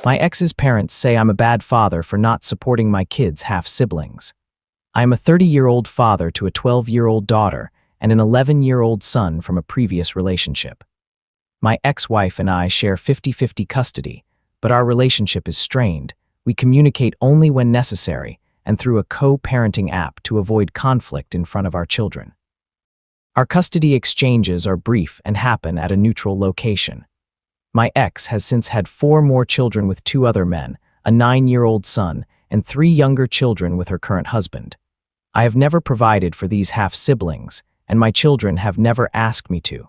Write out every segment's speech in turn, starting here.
My ex's parents say I'm a bad father for not supporting my kids' half-siblings. I am a 30-year-old father to a 12-year-old daughter and an 11-year-old son from a previous relationship. My ex-wife and I share 50-50 custody, but our relationship is strained. We communicate only when necessary and through a co-parenting app to avoid conflict in front of our children. Our custody exchanges are brief and happen at a neutral location. My ex has since had 4 more children with 2 other men, a 9-year-old son, and 3 younger children with her current husband. I have never provided for these half-siblings, and my children have never asked me to.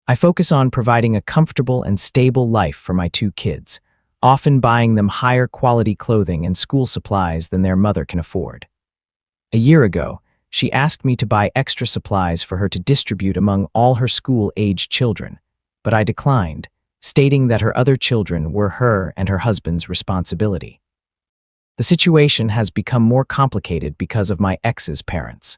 I focus on providing a comfortable and stable life for my 2 kids, often buying them higher quality clothing and school supplies than their mother can afford. A year ago, she asked me to buy extra supplies for her to distribute among all her school-aged children, but I declined, stating that her other children were her and her husband's responsibility. The situation has become more complicated because of my ex's parents.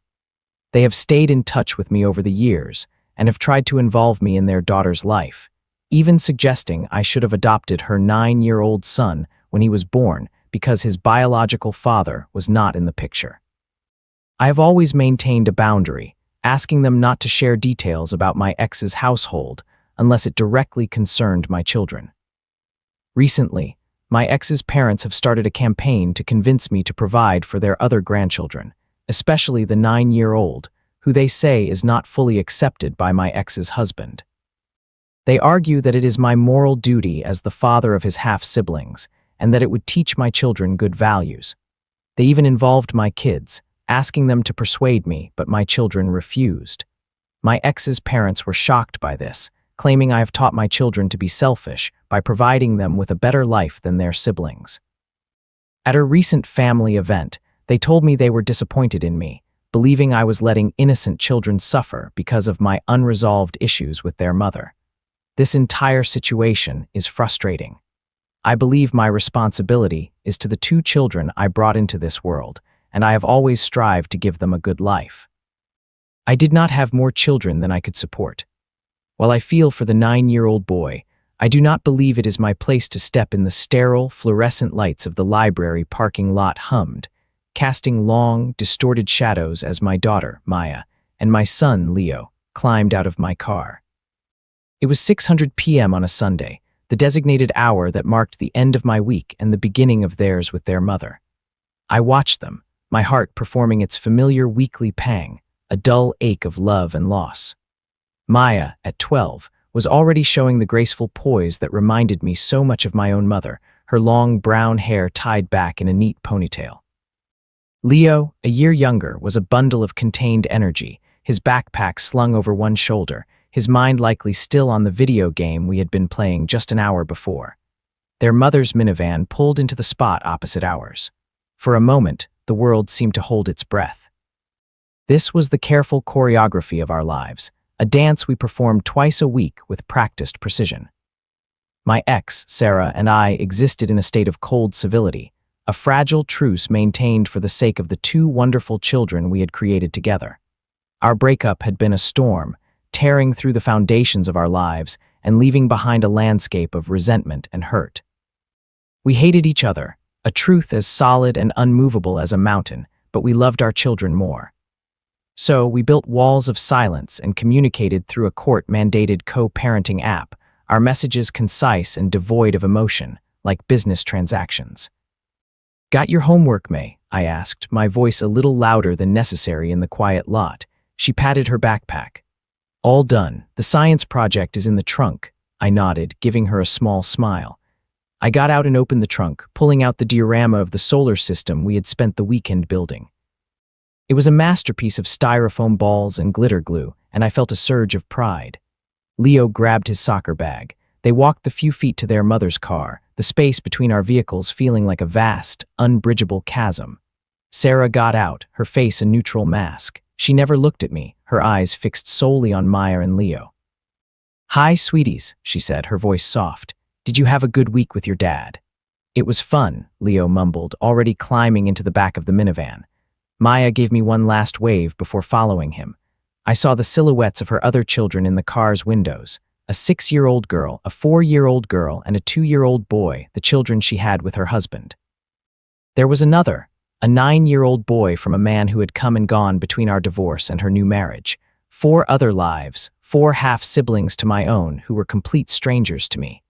They have stayed in touch with me over the years and have tried to involve me in their daughter's life, even suggesting I should have adopted her 9-year-old son when he was born because his biological father was not in the picture. I have always maintained a boundary, asking them not to share details about my ex's household unless it directly concerned my children. Recently, my ex's parents have started a campaign to convince me to provide for their other grandchildren, especially the 9-year-old, who they say is not fully accepted by my ex's husband. They argue that it is my moral duty as the father of his half-siblings, and that it would teach my children good values. They even involved my kids, asking them to persuade me, but my children refused. My ex's parents were shocked by this, claiming I have taught my children to be selfish by providing them with a better life than their siblings. At a recent family event, they told me they were disappointed in me, believing I was letting innocent children suffer because of my unresolved issues with their mother. This entire situation is frustrating. I believe my responsibility is to the 2 children I brought into this world, and I have always strived to give them a good life. I did not have more children than I could support. While I feel for the 9-year-old boy, I do not believe it is my place to step in the sterile, fluorescent lights of the library parking lot hummed, casting long, distorted shadows as my daughter, Maya, and my son, Leo, climbed out of my car. It was 6:00 p.m. on a Sunday, the designated hour that marked the end of my week and the beginning of theirs with their mother. I watched them, my heart performing its familiar weekly pang, a dull ache of love and loss. Maya, at 12, was already showing the graceful poise that reminded me so much of my own mother, her long brown hair tied back in a neat ponytail. Leo, a year younger, was a bundle of contained energy, his backpack slung over one shoulder, his mind likely still on the video game we had been playing just an hour before. Their mother's minivan pulled into the spot opposite ours. For a moment, the world seemed to hold its breath. This was the careful choreography of our lives, a dance we performed twice a week with practiced precision. My ex, Sarah, and I existed in a state of cold civility, a fragile truce maintained for the sake of the 2 wonderful children we had created together. Our breakup had been a storm, tearing through the foundations of our lives and leaving behind a landscape of resentment and hurt. We hated each other, a truth as solid and unmovable as a mountain, but we loved our children more. So we built walls of silence and communicated through a court-mandated co-parenting app, our messages concise and devoid of emotion, like business transactions. "Got your homework, May?" I asked, my voice a little louder than necessary in the quiet lot. She patted her backpack. "All done. The science project is in the trunk," I nodded, giving her a small smile. I got out and opened the trunk, pulling out the diorama of the solar system we had spent the weekend building. It was a masterpiece of styrofoam balls and glitter glue, and I felt a surge of pride. Leo grabbed his soccer bag. They walked the few feet to their mother's car, the space between our vehicles feeling like a vast, unbridgeable chasm. Sarah got out, her face a neutral mask. She never looked at me, her eyes fixed solely on Maya and Leo. "Hi, sweeties," she said, her voice soft. "Did you have a good week with your dad?" "It was fun," Leo mumbled, already climbing into the back of the minivan. Maya gave me one last wave before following him. I saw the silhouettes of her other children in the car's windows, a a 6-year-old girl, a 4-year-old girl, and a 2-year-old boy, the children she had with her husband. There was another, a 9-year-old boy from a man who had come and gone between our divorce and her new marriage. 4 other lives, 4 half-siblings to my own who were complete strangers to me.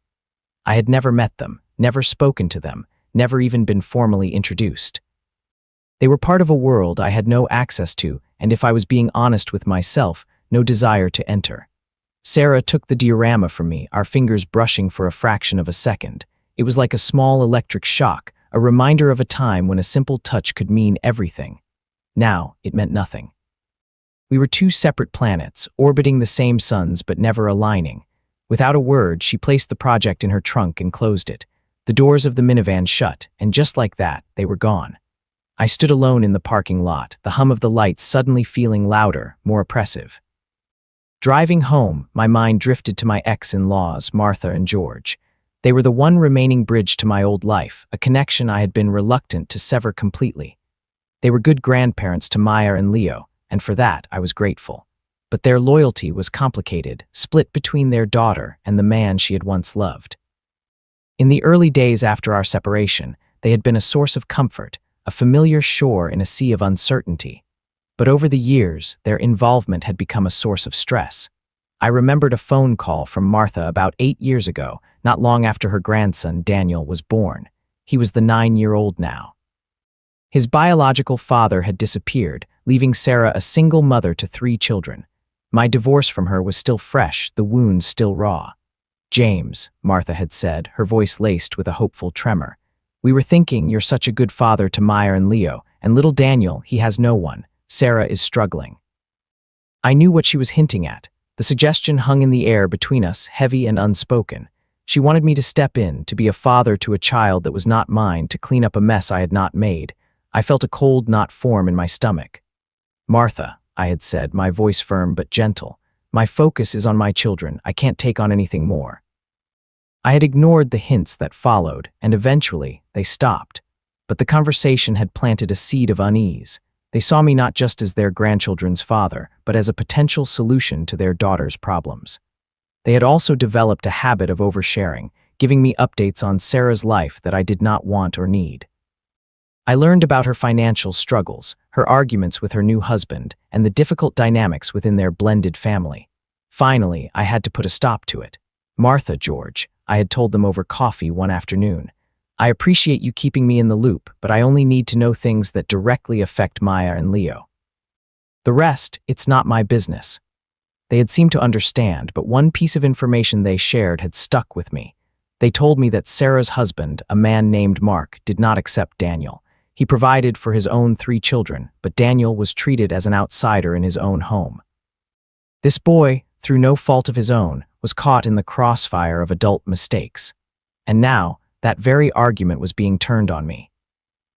I had never met them, never spoken to them, never even been formally introduced. They were part of a world I had no access to, and if I was being honest with myself, no desire to enter. Sarah took the diorama from me, our fingers brushing for a fraction of a second. It was like a small electric shock, a reminder of a time when a simple touch could mean everything. Now, it meant nothing. We were 2 separate planets, orbiting the same suns but never aligning. Without a word, she placed the project in her trunk and closed it. The doors of the minivan shut, and just like that, they were gone. I stood alone in the parking lot, the hum of the lights suddenly feeling louder, more oppressive. Driving home, my mind drifted to my ex-in-laws, Martha and George. They were the one remaining bridge to my old life, a connection I had been reluctant to sever completely. They were good grandparents to Maya and Leo, and for that I was grateful. But their loyalty was complicated, split between their daughter and the man she had once loved. In the early days after our separation, they had been a source of comfort, a familiar shore in a sea of uncertainty. But over the years, their involvement had become a source of stress. I remembered a phone call from Martha about 8 years ago, not long after her grandson, Daniel, was born. He was the 9-year-old now. His biological father had disappeared, leaving Sarah a single mother to 3 children. My divorce from her was still fresh, the wounds still raw. "James," Martha had said, her voice laced with a hopeful tremor. "We were thinking you're such a good father to Maya and Leo, and little Daniel, he has no one. Sarah is struggling." I knew what she was hinting at. The suggestion hung in the air between us, heavy and unspoken. She wanted me to step in, to be a father to a child that was not mine, to clean up a mess I had not made. I felt a cold knot form in my stomach. "Martha," I had said, my voice firm but gentle, "my focus is on my children. I can't take on anything more." I had ignored the hints that followed, and eventually, they stopped. But the conversation had planted a seed of unease. They saw me not just as their grandchildren's father, but as a potential solution to their daughter's problems. They had also developed a habit of oversharing, giving me updates on Sarah's life that I did not want or need. I learned about her financial struggles, her arguments with her new husband, and the difficult dynamics within their blended family. Finally, I had to put a stop to it. "Martha, George," I had told them over coffee one afternoon, "I appreciate you keeping me in the loop, but I only need to know things that directly affect Maya and Leo. The rest, it's not my business." They had seemed to understand, but one piece of information they shared had stuck with me. They told me that Sarah's husband, a man named Mark, did not accept Daniel. He provided for his own 3 children, but Daniel was treated as an outsider in his own home. This boy, through no fault of his own, was caught in the crossfire of adult mistakes. And now, that very argument was being turned on me.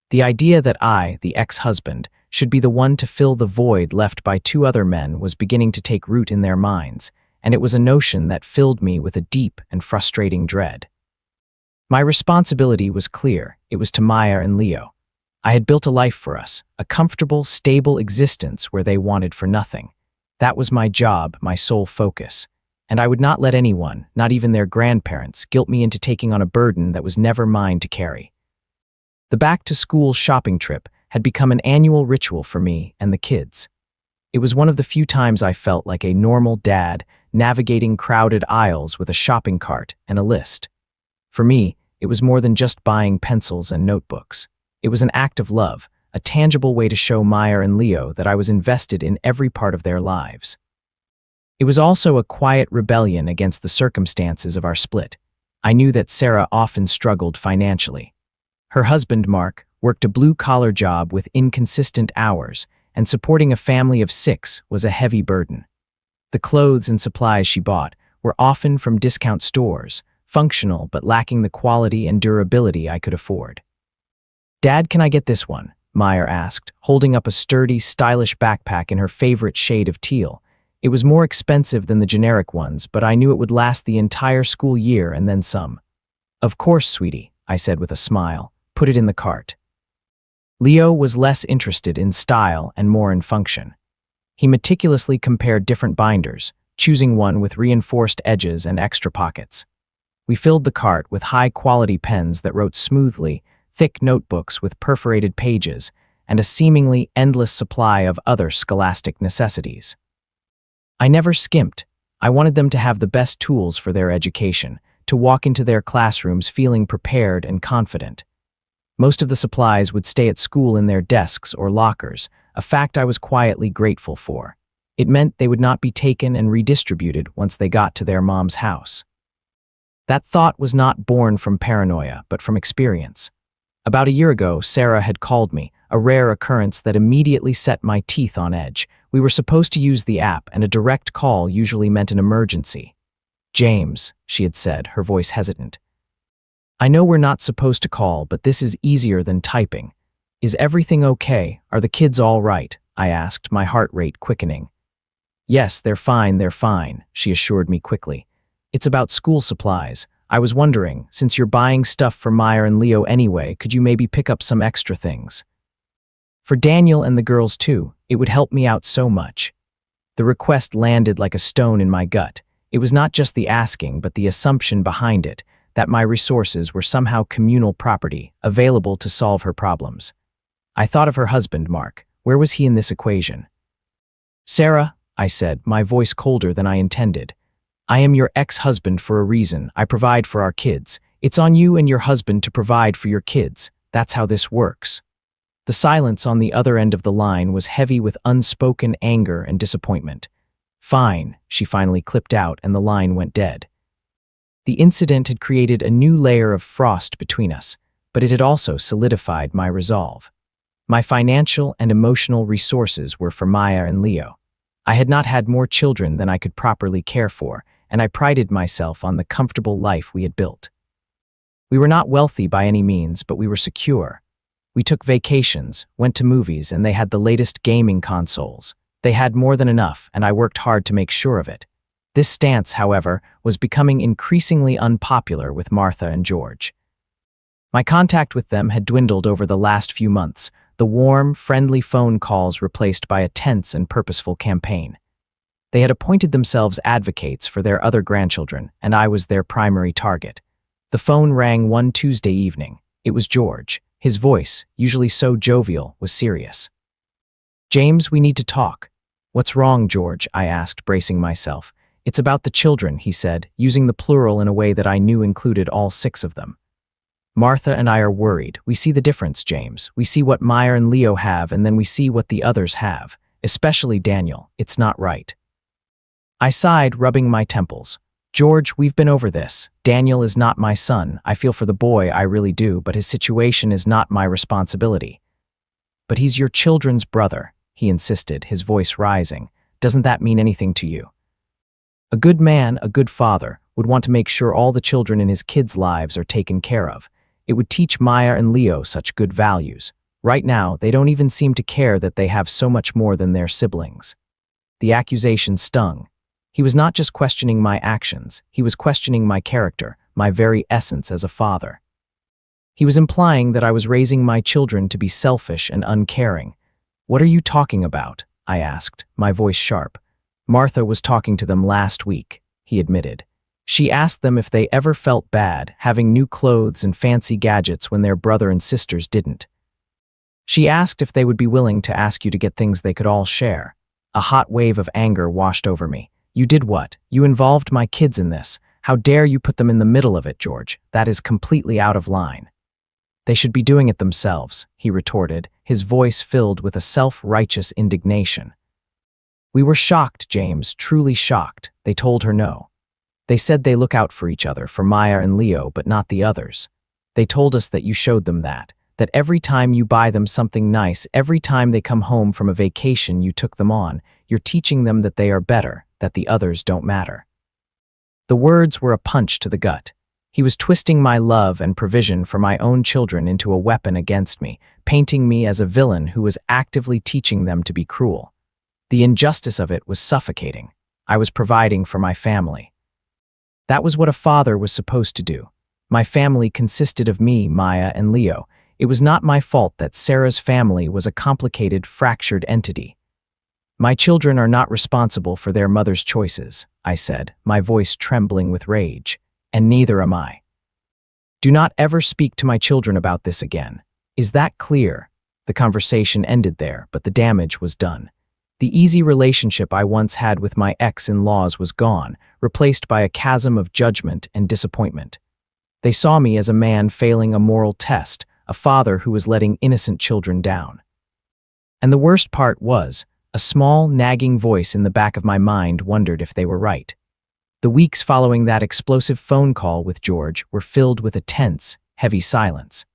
The idea that I, the ex-husband, should be the one to fill the void left by 2 other men was beginning to take root in their minds, and it was a notion that filled me with a deep and frustrating dread. My responsibility was clear. It was to Maya and Leo. I had built a life for us, a comfortable, stable existence where they wanted for nothing. That was my job, my sole focus. And I would not let anyone, not even their grandparents, guilt me into taking on a burden that was never mine to carry. The back-to-school shopping trip had become an annual ritual for me and the kids. It was one of the few times I felt like a normal dad navigating crowded aisles with a shopping cart and a list. For me, it was more than just buying pencils and notebooks. It was an act of love, a tangible way to show Maya and Leo that I was invested in every part of their lives. It was also a quiet rebellion against the circumstances of our split. I knew that Sarah often struggled financially. Her husband, Mark, worked a blue-collar job with inconsistent hours, and supporting a family of 6 was a heavy burden. The clothes and supplies she bought were often from discount stores, functional but lacking the quality and durability I could afford. "Dad, can I get this one?" Maya asked, holding up a sturdy, stylish backpack in her favorite shade of teal. It was more expensive than the generic ones, but I knew it would last the entire school year and then some. "Of course, sweetie," I said with a smile. "Put it in the cart." Leo was less interested in style and more in function. He meticulously compared different binders, choosing one with reinforced edges and extra pockets. We filled the cart with high-quality pens that wrote smoothly, thick notebooks with perforated pages, and a seemingly endless supply of other scholastic necessities. I never skimped. I wanted them to have the best tools for their education, to walk into their classrooms feeling prepared and confident. Most of the supplies would stay at school in their desks or lockers, a fact I was quietly grateful for. It meant they would not be taken and redistributed once they got to their mom's house. That thought was not born from paranoia, but from experience. About a year ago, Sarah had called me, a rare occurrence that immediately set my teeth on edge. We were supposed to use the app, and a direct call usually meant an emergency. "James," she had said, her voice hesitant. "I know we're not supposed to call, but this is easier than typing. Is everything okay? Are the kids all right?" I asked, my heart rate quickening. "Yes, they're fine," she assured me quickly. "It's about school supplies. I was wondering, since you're buying stuff for Maya and Leo anyway, could you maybe pick up some extra things? For Daniel and the girls too, it would help me out so much." The request landed like a stone in my gut. It was not just the asking, but the assumption behind it, that my resources were somehow communal property, available to solve her problems. I thought of her husband, Mark. Where was he in this equation? "Sarah," I said, my voice colder than I intended, "I am your ex-husband for a reason. I provide for our kids. It's on you and your husband to provide for your kids. That's how this works." The silence on the other end of the line was heavy with unspoken anger and disappointment. "Fine," she finally clipped out, and the line went dead. The incident had created a new layer of frost between us, but it had also solidified my resolve. My financial and emotional resources were for Maya and Leo. I had not had more children than I could properly care for, and I prided myself on the comfortable life we had built. We were not wealthy by any means, but we were secure. We took vacations, went to movies, and they had the latest gaming consoles. They had more than enough, and I worked hard to make sure of it. This stance, however, was becoming increasingly unpopular with Martha and George. My contact with them had dwindled over the last few months, the warm, friendly phone calls replaced by a tense and purposeful campaign. They had appointed themselves advocates for their other grandchildren, and I was their primary target. The phone rang one Tuesday evening. It was George. His voice, usually so jovial, was serious. "James, we need to talk." "What's wrong, George?" I asked, bracing myself. "It's about the children," he said, using the plural in a way that I knew included all 6 of them. "Martha and I are worried. We see the difference, James. We see what Maya and Leo have, and then we see what the others have. Especially Daniel. It's not right." I sighed, rubbing my temples. "George, we've been over this. Daniel is not my son. I feel for the boy, I really do, but his situation is not my responsibility." "But he's your children's brother," he insisted, his voice rising. "Doesn't that mean anything to you?" A good man, a good father, would want to make sure all the children in his kids' lives are taken care of. It would teach Maya and Leo such good values. Right now, they don't even seem to care that they have so much more than their siblings. The accusation stung. He was not just questioning my actions, he was questioning my character, my very essence as a father. He was implying that I was raising my children to be selfish and uncaring. "What are you talking about?" I asked, my voice sharp. "Martha was talking to them last week," he admitted. "She asked them if they ever felt bad having new clothes and fancy gadgets when their brother and sisters didn't. She asked if they would be willing to ask you to get things they could all share." A hot wave of anger washed over me. "You did what? You involved my kids in this. How dare you put them in the middle of it, George? That is completely out of line." "They should be doing it themselves," he retorted, his voice filled with a self-righteous indignation. "We were shocked, James, truly shocked." They told her no. "They said they look out for each other, for Maya and Leo, but not the others. They told us that you showed them that every time you buy them something nice, every time they come home from a vacation you took them on, you're teaching them that they are better, that the others don't matter." The words were a punch to the gut. He was twisting my love and provision for my own children into a weapon against me, painting me as a villain who was actively teaching them to be cruel. The injustice of it was suffocating. I was providing for my family. That was what a father was supposed to do. My family consisted of me, Maya, and Leo. It was not my fault that Sarah's family was a complicated, fractured entity. My children are not responsible for their mother's choices, I said, my voice trembling with rage. And neither am I. Do not ever speak to my children about this again. Is that clear? The conversation ended there, but the damage was done. The easy relationship I once had with my ex-in-laws was gone, replaced by a chasm of judgment and disappointment. They saw me as a man failing a moral test, a father who was letting innocent children down. And the worst part was, a small, nagging voice in the back of my mind wondered if they were right. The weeks following that explosive phone call with George were filled with a tense, heavy silence.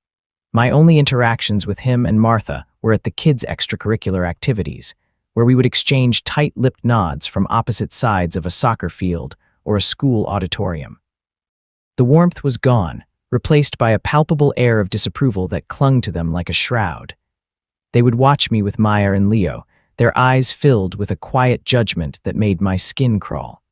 My only interactions with him and Martha were at the kids' extracurricular activities, where we would exchange tight-lipped nods from opposite sides of a soccer field or a school auditorium. The warmth was gone, replaced by a palpable air of disapproval that clung to them like a shroud. They would watch me with Maya and Leo, their eyes filled with a quiet judgment that made my skin crawl.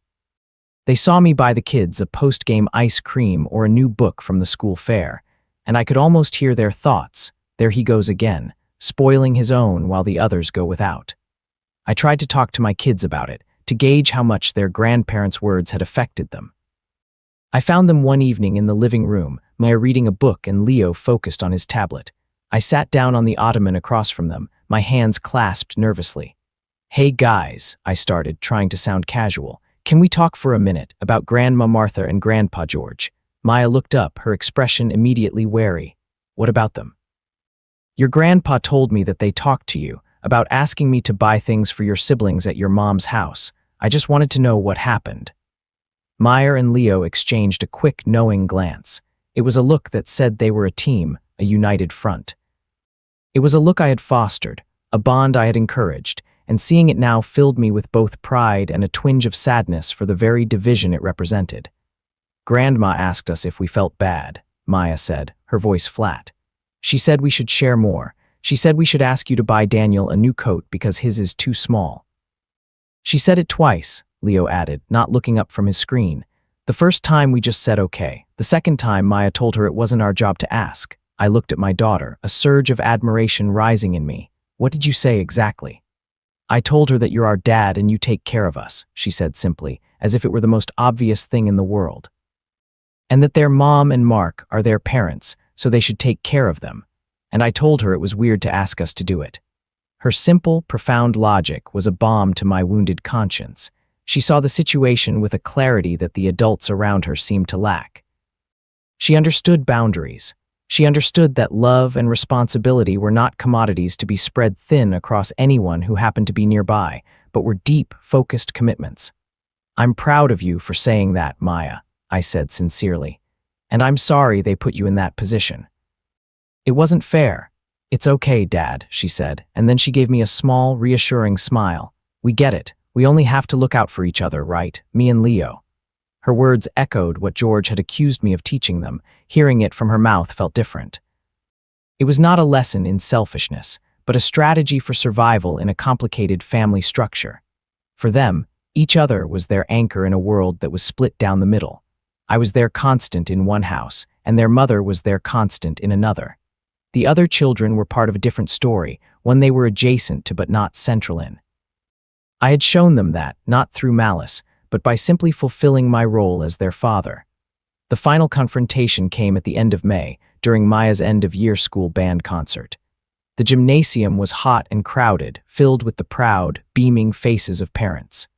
They saw me buy the kids a post-game ice cream or a new book from the school fair, and I could almost hear their thoughts. There he goes again, spoiling his own while the others go without. I tried to talk to my kids about it, to gauge how much their grandparents' words had affected them. I found them one evening in the living room, Maya reading a book and Leo focused on his tablet. I sat down on the ottoman across from them, my hands clasped nervously. "Hey guys," I started, trying to sound casual. "Can we talk for a minute about Grandma Martha and Grandpa George?" Maya looked up, her expression immediately wary. "What about them?" "Your grandpa told me that they talked to you, about asking me to buy things for your siblings at your mom's house. I just wanted to know what happened." Maya and Leo exchanged a quick, knowing glance. It was a look that said they were a team, a united front. It was a look I had fostered, a bond I had encouraged, and seeing it now filled me with both pride and a twinge of sadness for the very division it represented. "Grandma asked us if we felt bad," Maya said, her voice flat. "She said we should share more. She said we should ask you to buy Daniel a new coat because his is too small." "She said it twice," Leo added, not looking up from his screen. "The first time we just said okay. The second time Maya told her it wasn't our job to ask." I looked at my daughter, a surge of admiration rising in me. "What did you say exactly?" "I told her that you're our dad and you take care of us," she said simply, as if it were the most obvious thing in the world. "And that their mom and Mark are their parents, so they should take care of them. And I told her it was weird to ask us to do it." Her simple, profound logic was a balm to my wounded conscience. She saw the situation with a clarity that the adults around her seemed to lack. She understood boundaries. She understood that love and responsibility were not commodities to be spread thin across anyone who happened to be nearby, but were deep, focused commitments. "I'm proud of you for saying that, Maya," I said sincerely. "And I'm sorry they put you in that position." "It wasn't fair." "It's okay, Dad," she said, and then she gave me a small, reassuring smile. "We get it. We only have to look out for each other, right? Me and Leo." Her words echoed what George had accused me of teaching them. Hearing it from her mouth felt different. It was not a lesson in selfishness, but a strategy for survival in a complicated family structure. For them, each other was their anchor in a world that was split down the middle. I was their constant in one house, and their mother was their constant in another. The other children were part of a different story, one they were adjacent to but not central in. I had shown them that, not through malice, but by simply fulfilling my role as their father. The final confrontation came at the end of May, during Maya's end-of-year school band concert. The gymnasium was hot and crowded, filled with the proud, beaming faces of parents.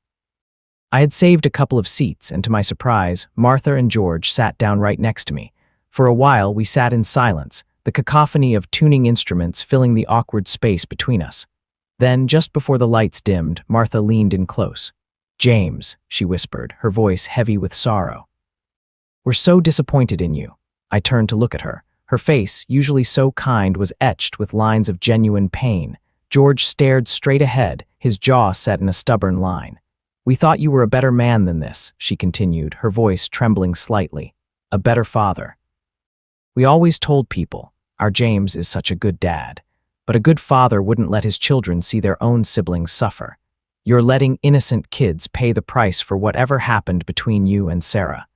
I had saved a couple of seats, and to my surprise, Martha and George sat down right next to me. For a while, we sat in silence, the cacophony of tuning instruments filling the awkward space between us. Then, just before the lights dimmed, Martha leaned in close. "James," she whispered, her voice heavy with sorrow. "We're so disappointed in you." I turned to look at her. Her face, usually so kind, was etched with lines of genuine pain. George stared straight ahead, his jaw set in a stubborn line. "We thought you were a better man than this," she continued, her voice trembling slightly. "A better father. We always told people, our James is such a good dad. But a good father wouldn't let his children see their own siblings suffer. You're letting innocent kids pay the price for whatever happened between you and Sarah.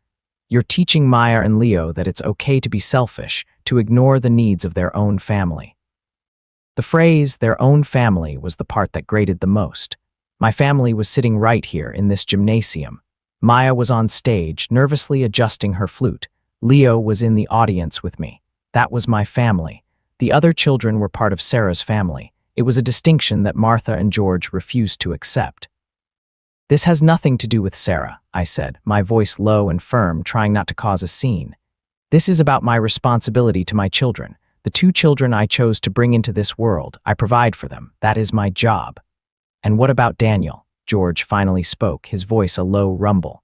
You're teaching Maya and Leo that it's okay to be selfish, to ignore the needs of their own family." The phrase, "their own family," was the part that grated the most. My family was sitting right here in this gymnasium. Maya was on stage, nervously adjusting her flute. Leo was in the audience with me. That was my family. The other children were part of Sarah's family. It was a distinction that Martha and George refused to accept. "This has nothing to do with Sarah," I said, my voice low and firm, trying not to cause a scene. "This is about my responsibility to my children. The two children I chose to bring into this world, I provide for them. That is my job." "And what about Daniel?" George finally spoke, his voice a low rumble.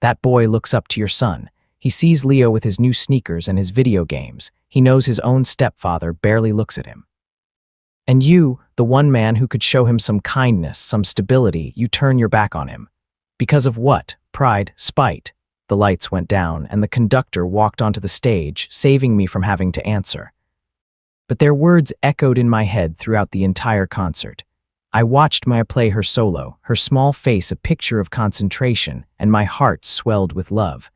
"That boy looks up to your son. He sees Leo with his new sneakers and his video games. He knows his own stepfather barely looks at him. And you, the one man who could show him some kindness, some stability, you turn your back on him. Because of what? Pride? Spite?" The lights went down, and the conductor walked onto the stage, saving me from having to answer. But their words echoed in my head throughout the entire concert. I watched Maya play her solo, her small face a picture of concentration, and my heart swelled with love.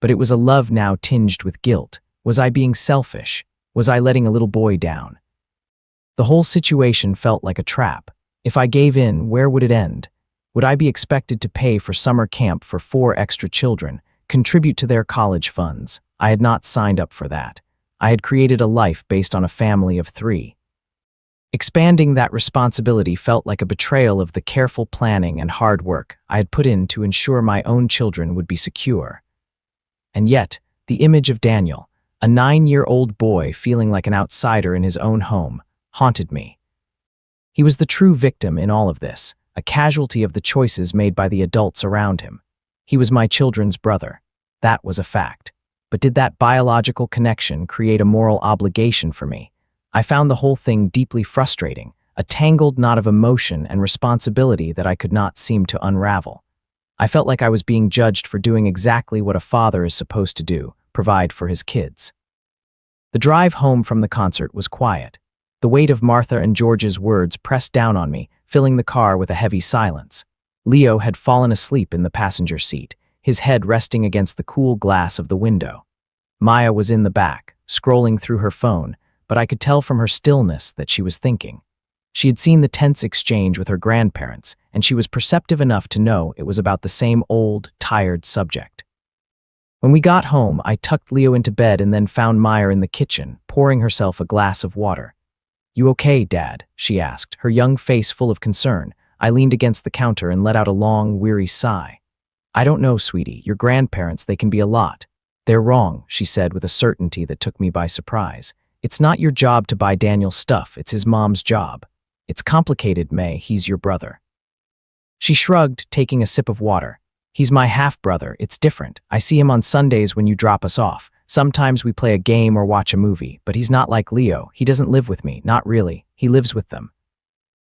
But it was a love now tinged with guilt. Was I being selfish? Was I letting a little boy down? The whole situation felt like a trap. If I gave in, where would it end? Would I be expected to pay for summer camp for 4 extra children, contribute to their college funds? I had not signed up for that. I had created a life based on a family of 3. Expanding that responsibility felt like a betrayal of the careful planning and hard work I had put in to ensure my own children would be secure. And yet, the image of Daniel, a 9-year-old boy feeling like an outsider in his own home, haunted me. He was the true victim in all of this, a casualty of the choices made by the adults around him. He was my children's brother. That was a fact. But did that biological connection create a moral obligation for me? I found the whole thing deeply frustrating, a tangled knot of emotion and responsibility that I could not seem to unravel. I felt like I was being judged for doing exactly what a father is supposed to do, provide for his kids. The drive home from the concert was quiet. The weight of Martha and George's words pressed down on me, filling the car with a heavy silence. Leo had fallen asleep in the passenger seat, his head resting against the cool glass of the window. Maya was in the back, scrolling through her phone, but I could tell from her stillness that she was thinking. She had seen the tense exchange with her grandparents, and she was perceptive enough to know it was about the same old, tired subject. When we got home, I tucked Leo into bed and then found Maya in the kitchen, pouring herself a glass of water. "You okay, Dad?" she asked, her young face full of concern. I leaned against the counter and let out a long, weary sigh. "I don't know, sweetie. Your grandparents, they can be a lot." "They're wrong," she said with a certainty that took me by surprise. "It's not your job to buy Daniel stuff, it's his mom's job. It's complicated, May, he's your brother." She shrugged, taking a sip of water. "He's my half-brother, it's different. I see him on Sundays when you drop us off. Sometimes we play a game or watch a movie, but he's not like Leo. He doesn't live with me, not really. He lives with them."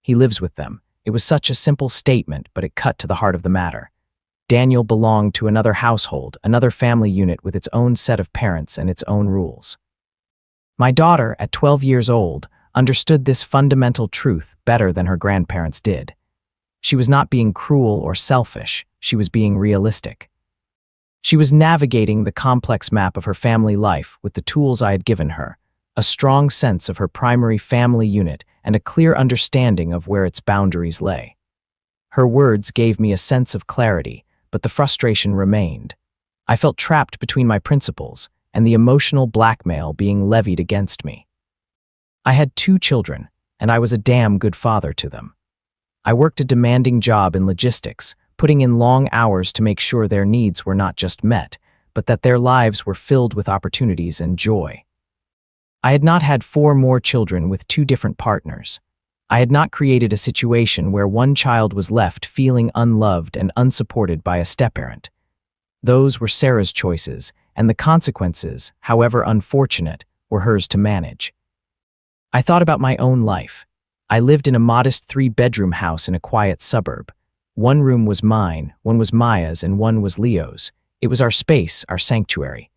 He lives with them. It was such a simple statement, but it cut to the heart of the matter. Daniel belonged to another household, another family unit with its own set of parents and its own rules. My daughter, at 12 years old, understood this fundamental truth better than her grandparents did. She was not being cruel or selfish, she was being realistic. She was navigating the complex map of her family life with the tools I had given her, a strong sense of her primary family unit and a clear understanding of where its boundaries lay. Her words gave me a sense of clarity, but the frustration remained. I felt trapped between my principles and the emotional blackmail being levied against me. I had 2 children, and I was a damn good father to them. I worked a demanding job in logistics, putting in long hours to make sure their needs were not just met, but that their lives were filled with opportunities and joy. I had not had 4 more children with 2 different partners. I had not created a situation where one child was left feeling unloved and unsupported by a step-parent. Those were Sarah's choices, and the consequences, however unfortunate, were hers to manage. I thought about my own life. I lived in a modest 3-bedroom house in a quiet suburb. One room was mine, one was Maya's, and one was Leo's. It was our space, our sanctuary.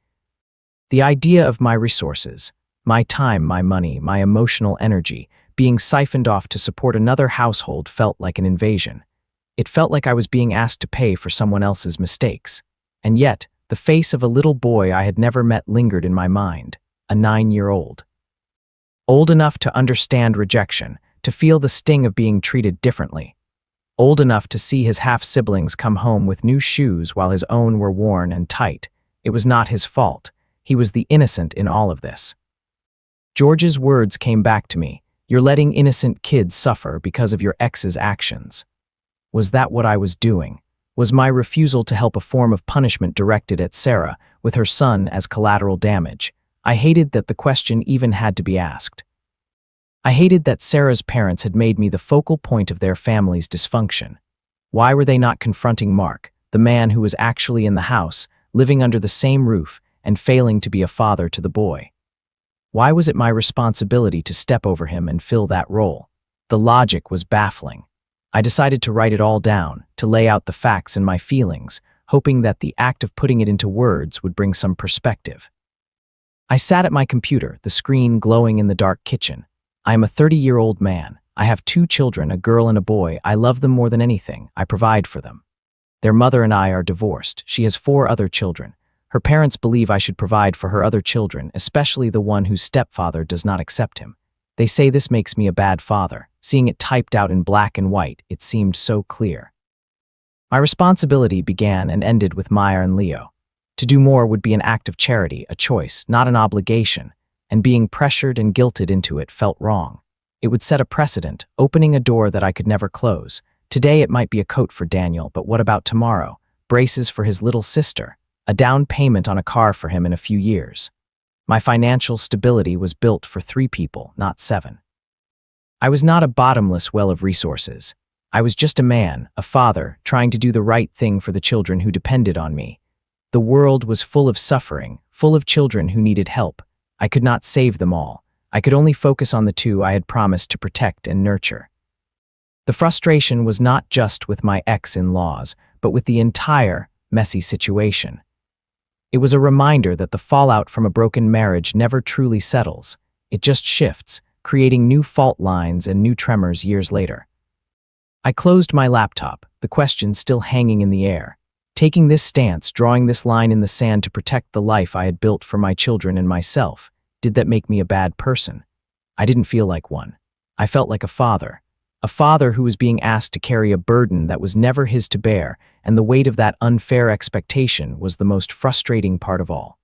The idea of my resources, my time, my money, my emotional energy, being siphoned off to support another household felt like an invasion. It felt like I was being asked to pay for someone else's mistakes. And yet, the face of a little boy I had never met lingered in my mind, a 9-year-old. Old enough to understand rejection, to feel the sting of being treated differently. old enough to see his half-siblings come home with new shoes while his own were worn and tight. It was not his fault. He was the innocent in all of this. George's words came back to me. You're letting innocent kids suffer because of your ex's actions. Was that what I was doing? Was my refusal to help a form of punishment directed at Sarah, with her son as collateral damage? I hated that the question even had to be asked. I hated that Sarah's parents had made me the focal point of their family's dysfunction. Why were they not confronting Mark, the man who was actually in the house, living under the same roof, and failing to be a father to the boy? Why was it my responsibility to step over him and fill that role? The logic was baffling. I decided to write it all down, to lay out the facts and my feelings, hoping that the act of putting it into words would bring some perspective. I sat at my computer, the screen glowing in the dark kitchen. I am a 30-year-old man. I have 2 children, a girl and a boy. I love them more than anything. I provide for them. Their mother and I are divorced. She has 4 other children. Her parents believe I should provide for her other children, especially the one whose stepfather does not accept him. They say this makes me a bad father. Seeing it typed out in black and white, it seemed so clear. My responsibility began and ended with Maya and Leo. To do more would be an act of charity, a choice, not an obligation, and being pressured and guilted into it felt wrong. It would set a precedent, opening a door that I could never close. Today it might be a coat for Daniel, but what about tomorrow? Braces for his little sister, a down payment on a car for him in a few years. My financial stability was built for 3 people, not 7. I was not a bottomless well of resources. I was just a man, a father, trying to do the right thing for the children who depended on me. The world was full of suffering, full of children who needed help. I could not save them all. I could only focus on the 2 I had promised to protect and nurture. The frustration was not just with my ex-in-laws, but with the entire messy situation. It was a reminder that the fallout from a broken marriage never truly settles. It just shifts, creating new fault lines and new tremors years later. I closed my laptop, the question still hanging in the air. Taking this stance, drawing this line in the sand to protect the life I had built for my children and myself, did that make me a bad person? I didn't feel like one. I felt like a father who was being asked to carry a burden that was never his to bear, and the weight of that unfair expectation was the most frustrating part of all.